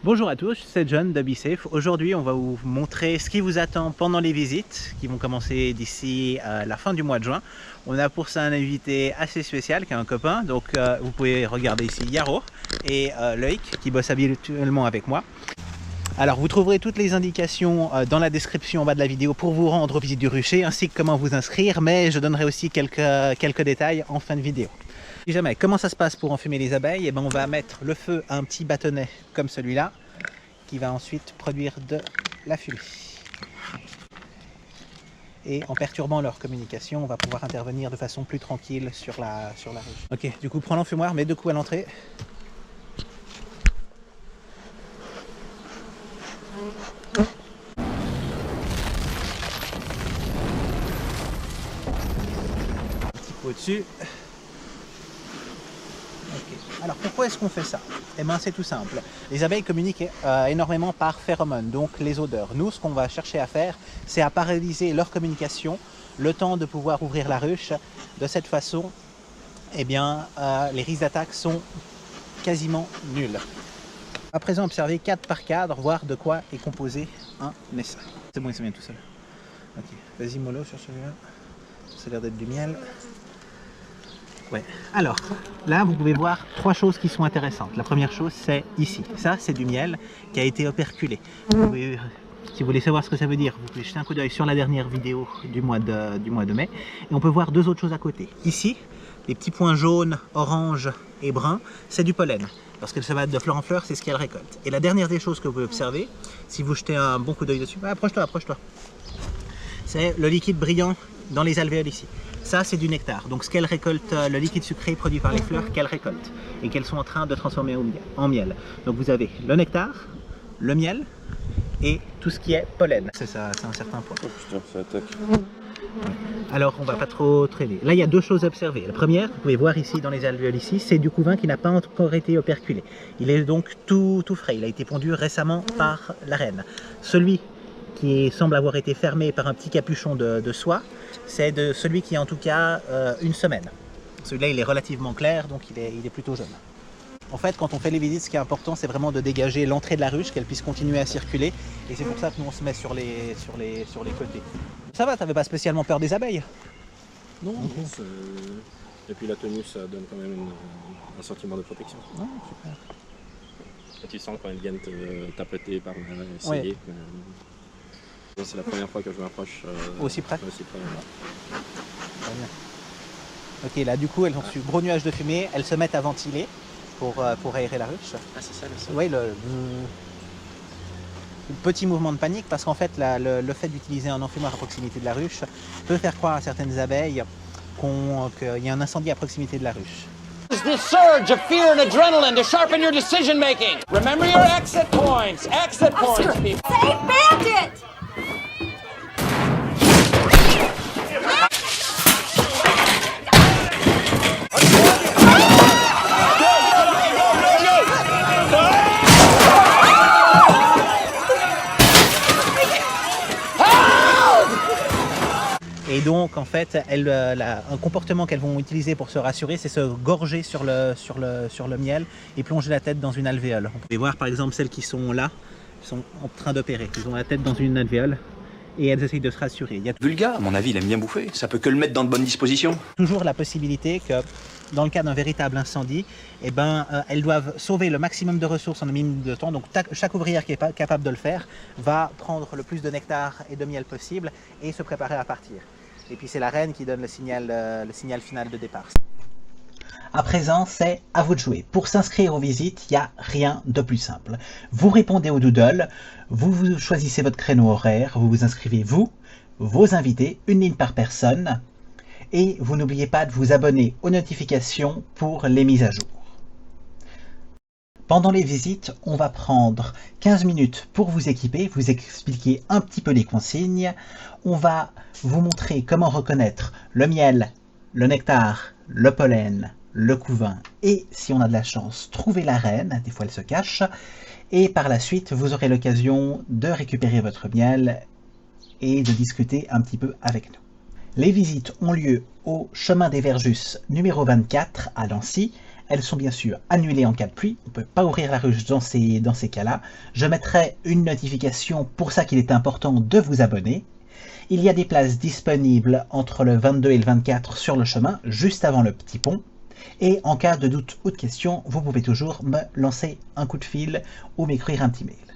Bonjour à tous, c'est John de BeSafe. Aujourd'hui, on va vous montrer ce qui vous attend pendant les visites qui vont commencer d'ici la fin du mois de juin. On a pour ça un invité assez spécial qui est un copain, donc vous pouvez regarder ici Yaro et Loïc qui bosse habituellement avec moi. Alors vous trouverez toutes les indications dans la description en bas de la vidéo pour vous rendre aux visites du rucher ainsi que comment vous inscrire, mais je donnerai aussi quelques détails en fin de vidéo. Si jamais, comment ça se passe pour enfumer les abeilles? Eh ben, on va mettre le feu à un petit bâtonnet comme celui-là qui va ensuite produire de la fumée. Et en perturbant leur communication, on va pouvoir intervenir de façon plus tranquille sur la ruche. Ok, du coup prends l'enfumoir, mets 2 coups à l'entrée. Un petit coup au-dessus. Okay. Alors pourquoi est-ce qu'on fait ça? Eh bien c'est tout simple. Les abeilles communiquent énormément par phéromones, donc les odeurs. Nous, ce qu'on va chercher à faire, c'est à paralyser leur communication, le temps de pouvoir ouvrir la ruche. De cette façon, eh bien, les risques d'attaque sont quasiment nuls. À présent, observez cadre par cadre, voir de quoi est composé un essaim. C'est bon, il se vient tout seul. Ok, vas-y mollo sur celui-là. Ça a l'air d'être du miel. Ouais. Alors, là, vous pouvez voir 3 choses qui sont intéressantes. La première chose, c'est ici. Ça, c'est du miel qui a été operculé. Si vous voulez savoir ce que ça veut dire, vous pouvez jeter un coup d'œil sur la dernière vidéo du mois de mai. Et on peut voir 2 autres choses à côté. Ici, les petits points jaunes, orange et brun, c'est du pollen. Parce que ça va de fleur en fleur, c'est ce qu'elle récolte. Et la dernière des choses que vous pouvez observer, si vous jetez un bon coup d'œil dessus, approche-toi, approche-toi. C'est le liquide brillant dans les alvéoles ici. Ça, c'est du nectar. Donc, ce qu'elle récolte, le liquide sucré produit par les fleurs qu'elle récolte et qu'elles sont en train de transformer en miel. Donc, vous avez le nectar, le miel et tout ce qui est pollen. C'est ça, c'est un certain point. Oh putain, ça attaque. Alors, on va pas trop traîner. Là, il y a 2 choses à observer. La première, vous pouvez voir ici dans les alvéoles ici, c'est du couvain qui n'a pas encore été operculé. Il est donc tout frais. Il a été pondu récemment par la reine. Celui qui semble avoir été fermé par un petit capuchon de soie, c'est de celui qui a en tout cas 1 semaine. Celui-là, il est relativement clair, donc il est plutôt jeune. En fait, quand on fait les visites, ce qui est important, c'est vraiment de dégager l'entrée de la ruche, qu'elle puisse continuer à circuler. Et c'est pour ça que nous, on se met sur les côtés. Ça va, t'avais pas spécialement peur des abeilles? Non, et puis la tenue, ça donne quand même un sentiment de protection. Ah, super. Et tu sens quand elles viennent te tapoter par essayer. Ouais. C'est la première fois que je m'approche aussi près. Aussi près, ouais. Très bien. Ok, là du coup elles ont reçu gros nuages de fumée, elles se mettent à ventiler pour aérer la ruche. Ah c'est ça le son. Oui, le petit mouvement de panique parce qu'en fait le fait d'utiliser un enfumoir à proximité de la ruche peut faire croire à certaines abeilles qu'il y a un incendie à proximité de la ruche. This surge of fear and adrenaline to sharpen your decision making. Remember your exit points. Exit points, people. Say bandit! Et donc en fait, un comportement qu'elles vont utiliser pour se rassurer, c'est se gorger sur le miel et plonger la tête dans une alvéole. Vous pouvez voir par exemple celles qui sont là, sont en train d'opérer. Ils ont la tête dans une alvéole et elles essayent de se rassurer. Vulga, à mon avis, il aime bien bouffer. Ça peut que le mettre dans de bonnes dispositions. Toujours la possibilité que dans le cas d'un véritable incendie, eh ben, elles doivent sauver le maximum de ressources en un minimum de temps. Donc chaque ouvrière qui est capable de le faire va prendre le plus de nectar et de miel possible et se préparer à partir. Et puis c'est la reine qui donne le signal final de départ. À présent, c'est à vous de jouer. Pour s'inscrire aux visites, il n'y a rien de plus simple. Vous répondez au doodle, vous choisissez votre créneau horaire, vous vous inscrivez vous, vos invités, 1 ligne par personne, et vous n'oubliez pas de vous abonner aux notifications pour les mises à jour. Pendant les visites, on va prendre 15 minutes pour vous équiper, vous expliquer un petit peu les consignes. On va vous montrer comment reconnaître le miel, le nectar, le pollen, le couvain et, si on a de la chance, trouver la reine. Des fois, elle se cache. Et par la suite, vous aurez l'occasion de récupérer votre miel et de discuter un petit peu avec nous. Les visites ont lieu au chemin des Verjus numéro 24 à Nancy, elles sont bien sûr annulées en cas de pluie. On ne peut pas ouvrir la ruche dans ces cas-là. Je mettrai une notification pour ça qu'il est important de vous abonner. Il y a des places disponibles entre le 22 et le 24 sur le chemin, juste avant le petit pont. Et en cas de doute ou de question, vous pouvez toujours me lancer un coup de fil ou m'écrire un petit mail.